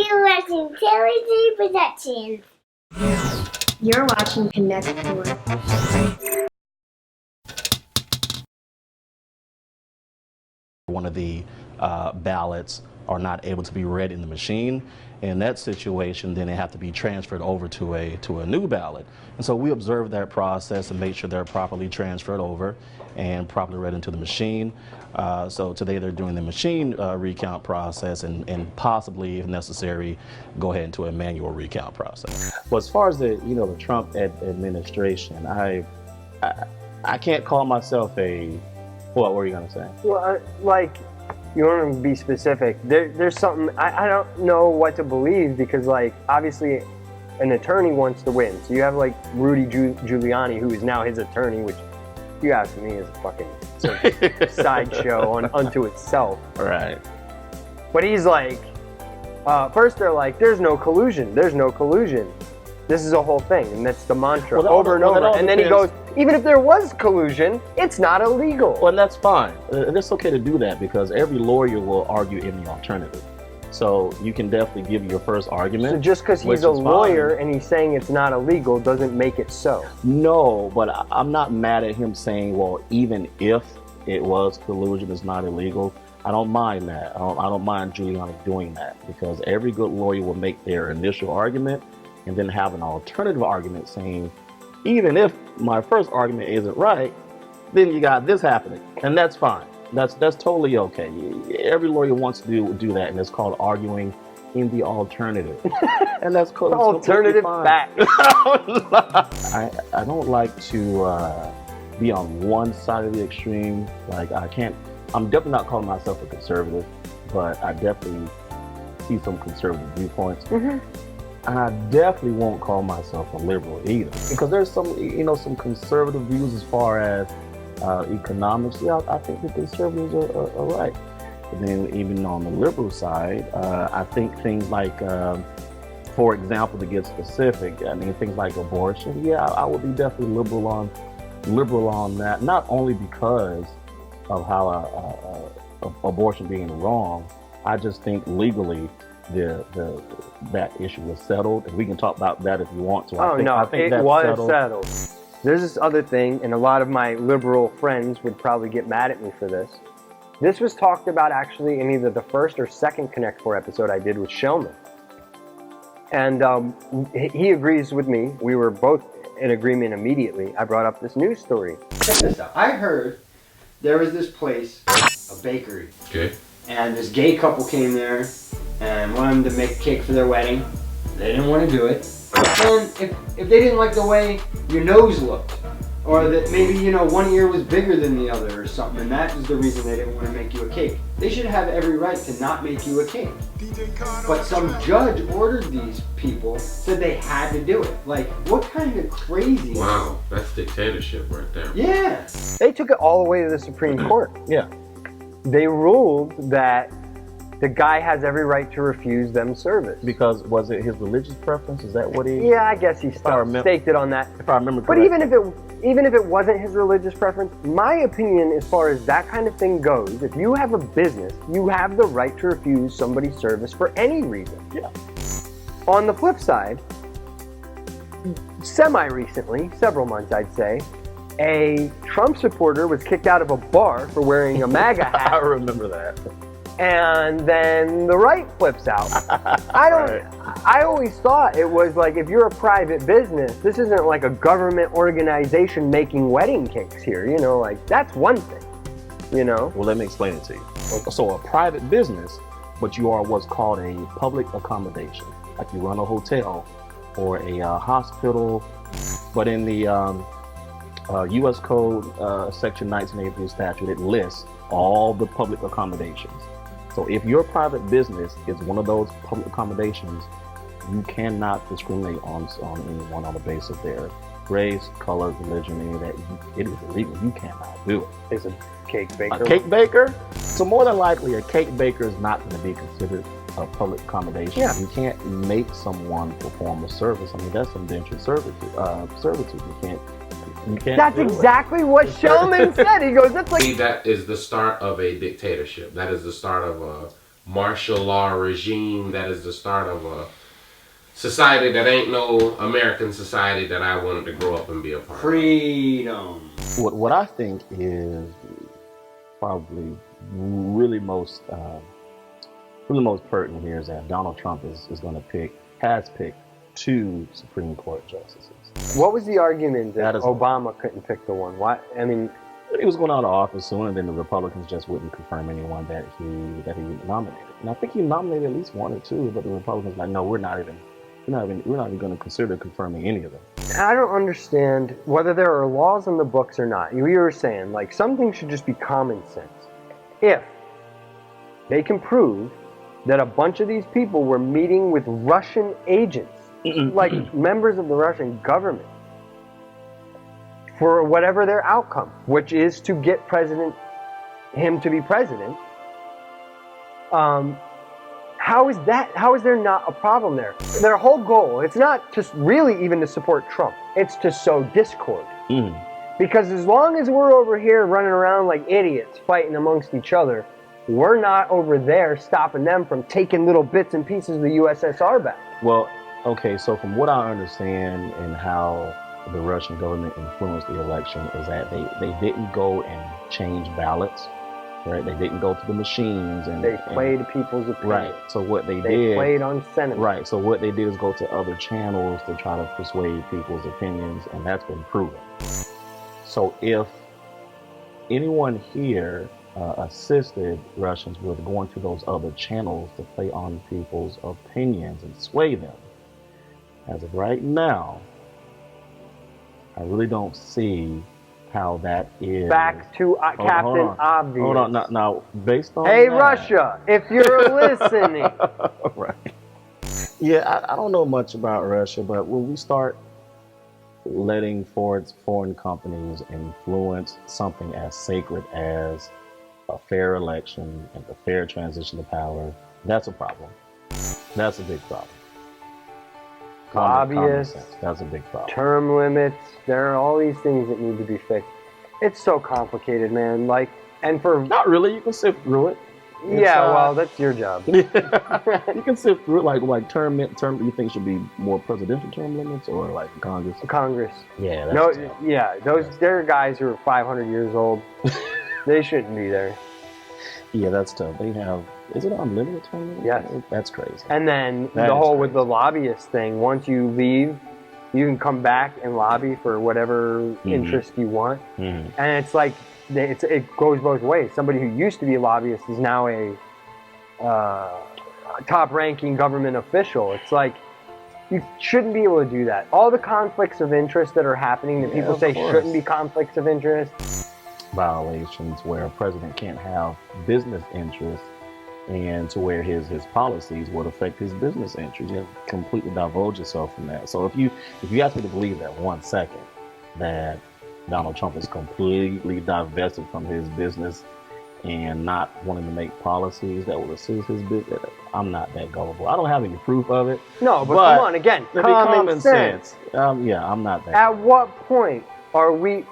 You're watching Talonted Productions. You're watching Pensacola. One of the ballots are not able to be read in the machine. In that situation, then they have to be transferred over to a new ballot. And so we observe that process and make sure they're properly transferred over and properly read into the machine. So today they're doing the machine recount process and possibly, if necessary, go ahead into a manual recount process. Well, as far as the the Trump administration, I can't call myself a. What were you gonna say? Well, like, you want to be specific. There's something, I don't know what to believe because, like, obviously an attorney wants to win. So you have, like, Rudy Giuliani, who is now his attorney, which, if you ask me, is a fucking sideshow unto itself. Right. But he's like, first they're like, there's no collusion. There's no collusion. This is a whole thing, and that's the mantra over and over. And then he goes, even if there was collusion, it's not illegal. Well, and that's fine. It's okay to do that because every lawyer will argue in the alternative. So you can definitely give your first argument. So just because he's a lawyer and he's saying it's not illegal doesn't make it so. No, but I'm not mad at him saying, well, even if it was collusion, it's not illegal. I don't mind that. I don't mind Giuliani doing that because every good lawyer will make their initial argument and then have an alternative argument saying, even if my first argument isn't right, then you got this happening, and that's fine. That's totally okay. Every lawyer wants to do that, and it's called arguing in the alternative, and that's called alternative fact. I don't like to be on one side of the extreme. Like I'm definitely not calling myself a conservative, but I definitely see some conservative viewpoints. Mm-hmm. And I definitely won't call myself a liberal either, because there's some, some conservative views as far as economics. Yeah, I think the conservatives are right. But then even on the liberal side, I think things like, for example, to get specific, things like abortion. Yeah, I would be definitely liberal on that. Not only because of how abortion being wrong, I just think legally that issue was settled, and we can talk about that if you want to. I think it was settled. There's this other thing, and a lot of my liberal friends would probably get mad at me for this. This was talked about actually in either the first or second Connect 4 episode I did with Shellman. And he agrees with me. We were both in agreement immediately. I brought up this news story. Check this out. I heard there was this place, a bakery. Okay. And this gay couple came there and wanted them to make a cake for their wedding. They didn't want to do it. And if they didn't like the way your nose looked, or that maybe, one ear was bigger than the other or something, and that was the reason they didn't want to make you a cake, they should have every right to not make you a cake. But some judge ordered these people, said they had to do it. Like, what kind of crazy? Wow, that's dictatorship right there. Yeah. They took it all the way to the Supreme Court. Yeah. They ruled that the guy has every right to refuse them service. Because was it his religious preference? Is that what he? Yeah, I guess he staked it on that. If I remember correctly. But even if it wasn't his religious preference, my opinion as far as that kind of thing goes, if you have a business, you have the right to refuse somebody's service for any reason. Yeah. On the flip side, semi-recently, several months I'd say, a Trump supporter was kicked out of a bar for wearing a MAGA hat. I remember that. And then the right flips out. I always thought it was like, if you're a private business, this isn't like a government organization making wedding cakes here, like that's one thing, Well, let me explain it to you. So a private business, but you are what's called a public accommodation. Like you run a hotel or a hospital, but in the U.S. Code Section 1983 statute, it lists all the public accommodations. So if your private business is one of those public accommodations, you cannot discriminate on anyone on the basis of their race, color, religion, any of that. It is illegal. You cannot do it. Is a cake baker? A cake baker? So more than likely, a cake baker is not going to be considered a public accommodation. Yeah. You can't make someone perform a service. That's indentured servitude. You can't. That's exactly what Shellman said. He goes, that's like... That is the start of a dictatorship. That is the start of a martial law regime that is the start of a society that ain't no American society that I wanted to grow up and be a part of. Freedom. What I think is probably really most pertinent here is that Donald Trump has picked 2 Supreme Court justices. What was the argument that That is- Obama couldn't pick the one? Why? I mean, He was going out of office soon, and then the Republicans just wouldn't confirm anyone that he nominated. And I think he nominated at least 1 or 2, but the Republicans were like, no, we're not even going to consider confirming any of them. I don't understand whether there are laws in the books or not. You were saying, like, something should just be common sense. If they can prove that a bunch of these people were meeting with Russian agents, like members of the Russian government, for whatever their outcome, which is to get him to be president, how is there not a problem there? Their whole goal, it's not just really even to support Trump, it's to sow discord. Because as long as we're over here running around like idiots fighting amongst each other, we're not over there stopping them from taking little bits and pieces of the USSR back. Well, okay, so from what I understand and how the Russian government influenced the election is that they didn't go and change ballots, right? They didn't go to the machines and They played people's opinion. right. So what they They did, played on sentiment. right? So what they did is go to other channels to try to persuade people's opinions, and that's been proven. So if anyone here assisted Russians with going to those other channels to play on people's opinions and sway them, as of right now, I really don't see how that is. Back to Captain Obvious. Hold on, now based on Hey, that, Russia, if you're listening. right. Yeah, I don't know much about Russia, but when we start letting foreign companies influence something as sacred as a fair election and a fair transition to power, that's a problem. That's a big problem. Common sense. That's a big problem. Term limits, there are all these things that need to be fixed. It's so complicated, man. Like, and for not really, you can sift through it. Yeah, well, that's your job. You can sift through it, like term. You think should be more presidential term limits or like Congress? Congress. Yeah. That's no. tough. Yeah, they're guys who are 500 years old. They shouldn't be there. Yeah, that's tough. They have. Is it unlimited term limits? Yes. That's crazy. And then That the is whole crazy. with the lobbyist thing. Once you leave, you can come back and lobby for whatever interest you want. And it's like it goes both ways. Somebody who used to be a lobbyist is now a top-ranking government official. It's like you shouldn't be able to do that. All the conflicts of interest that are happening that people say shouldn't be conflicts of interest. Violations where a president can't have business interests, and to where his policies would affect his business interests. You have to completely divulge yourself from that. So if you ask me to believe that 1 second that Donald Trump is completely divested from his business and not wanting to make policies that will assist his business, I'm not that gullible. I don't have any proof of it. No, but come on, again, common sense. Yeah, I'm not that. At what point are we...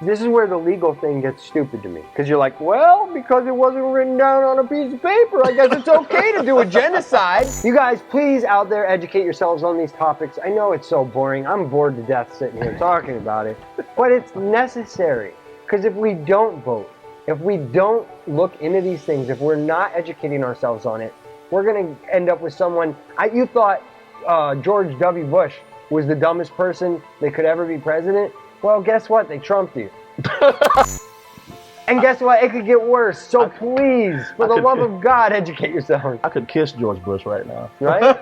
This is where the legal thing gets stupid to me. Because you're like, well, because it wasn't written down on a piece of paper, I guess it's okay to do a genocide. You guys, please, out there, educate yourselves on these topics. I know it's so boring. I'm bored to death sitting here talking about it. But it's necessary. Because if we don't vote, if we don't look into these things, if we're not educating ourselves on it, we're going to end up with someone... You thought George W. Bush was the dumbest person that could ever be president? Well, guess what? They trumped you. And guess what? It could get worse. So please, for the love of God, educate yourself. I could kiss George Bush right now. Right?